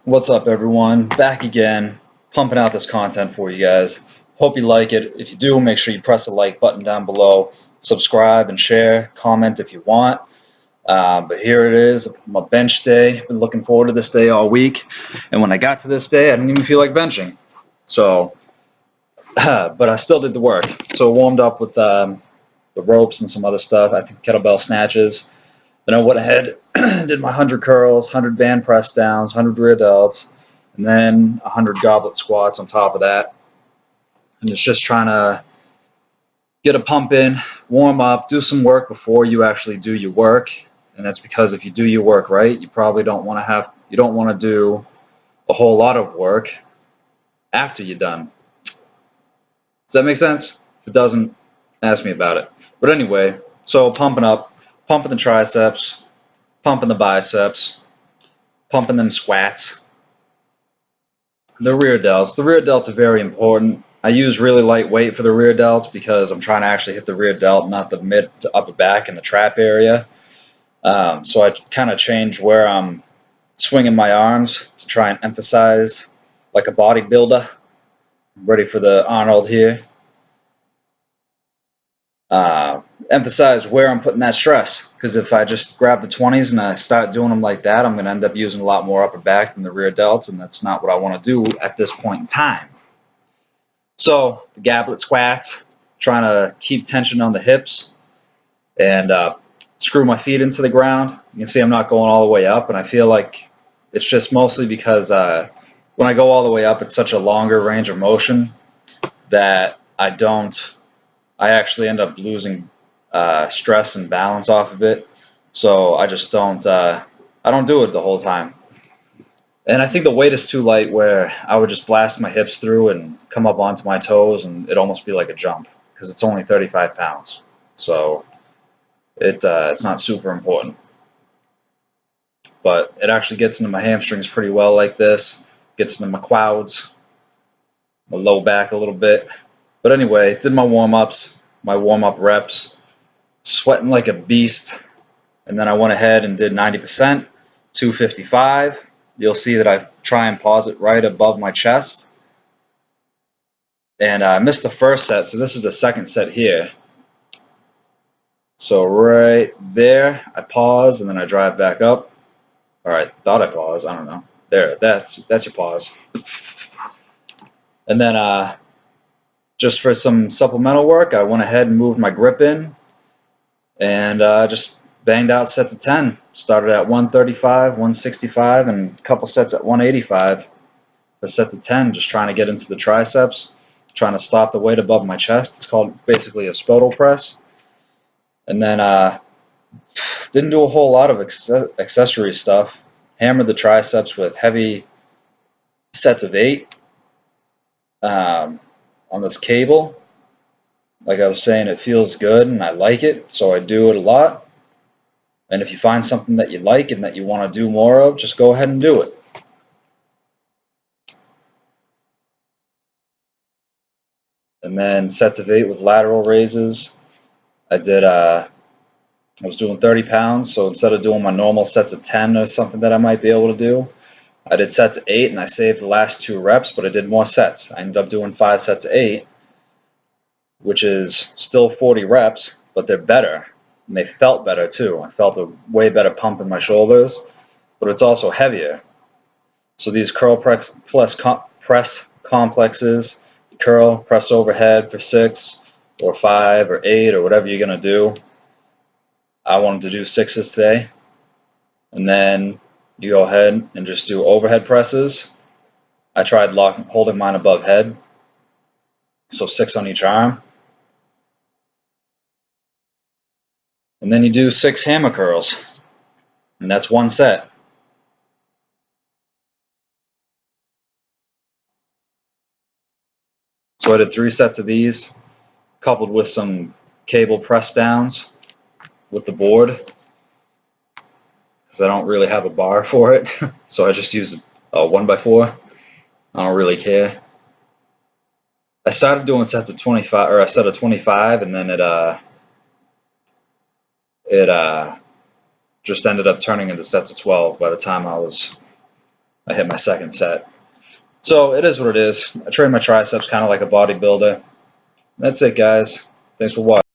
What's up, everyone? Back again, pumping out this content for you guys. Hope you like it. If you do, make sure you press the like button down below, subscribe and share, comment if you want. But here it is, my bench day. Been looking forward to this day all week, and when I got to this day, I didn't even feel like benching. So, but I still did the work. So I warmed up with the ropes and some other stuff. I think kettlebell snatches. Then I went ahead, did my 100 curls, 100 band press downs, 100 rear delts, and then 100 goblet squats on top of that. And it's just trying to get a pump in, warm up, do some work before you actually do your work. And that's because if you do your work right, you probably don't want to do a whole lot of work after you're done. Does that make sense? If it doesn't, ask me about it. But anyway, so pumping the triceps, pumping the biceps, pumping them squats. The rear delts. The rear delts are very important. I use really light weight for the rear delts because I'm trying to actually hit the rear delt, not the mid to upper back in the trap area. So I kind of change where I'm swinging my arms to try and emphasize like a bodybuilder. Ready for the Arnold here. Emphasize where I'm putting that stress, because if I just grab the 20s and I start doing them like that, I'm going to end up using a lot more upper back than the rear delts, and that's not what I want to do at this point in time. So the goblet squats, trying to keep tension on the hips and screw my feet into the ground. You can see I'm not going all the way up, and I feel like it's just mostly because when I go all the way up, it's such a longer range of motion that I actually end up losing stress and balance off of it. So I just don't do it the whole time. And I think the weight is too light where I would just blast my hips through and come up onto my toes and it'd almost be like a jump because it's only 35 pounds. So it's not super important. But it actually gets into my hamstrings pretty well like this. Gets into my quads, my low back a little bit. But anyway, did my warm-ups, my warm-up reps, sweating like a beast. And then I went ahead and did 90%, 255. You'll see that I try and pause it right above my chest. And I missed the first set, so this is the second set here. So right there, I pause and then I drive back up. Or I thought I paused, I don't know. There, that's your pause. And then just for some supplemental work, I went ahead and moved my grip in and just banged out sets of 10. Started at 135, 165, and a couple sets at 185 for sets of 10, just trying to get into the triceps, trying to stop the weight above my chest. It's called basically a spodal press. And then didn't do a whole lot of accessory stuff. Hammered the triceps with heavy sets of 8 on this cable. Like I was saying, it feels good and I like it, so I do it a lot. And if you find something that you like and that you want to do more of, just go ahead and do it. And then sets of 8 with lateral raises. I was doing 30 pounds, so instead of doing my normal sets of 10 or something that I might be able to do, I did sets of 8 and I saved the last 2 reps, but I did more sets. I ended up doing 5 sets of 8, which is still 40 reps, but they're better. And they felt better too. I felt a way better pump in my shoulders, but it's also heavier. So these curl press complexes, curl, press overhead for 6 or 5 or 8 or whatever you're going to do. I wanted to do 6s today. And then you go ahead and just do overhead presses. I tried holding mine above head, so 6 on each arm. And then you do 6 hammer curls, and that's 1 set. So I did 3 sets of these, coupled with some cable press downs with the board, because I don't really have a bar for it. So I just used a 1x4. I don't really care. I started doing sets of 25, or a set of 25, and then it just ended up turning into sets of 12 by the time I was I hit my second set. So it is what it is. I train my triceps kind of like a bodybuilder. That's it, guys. Thanks for watching.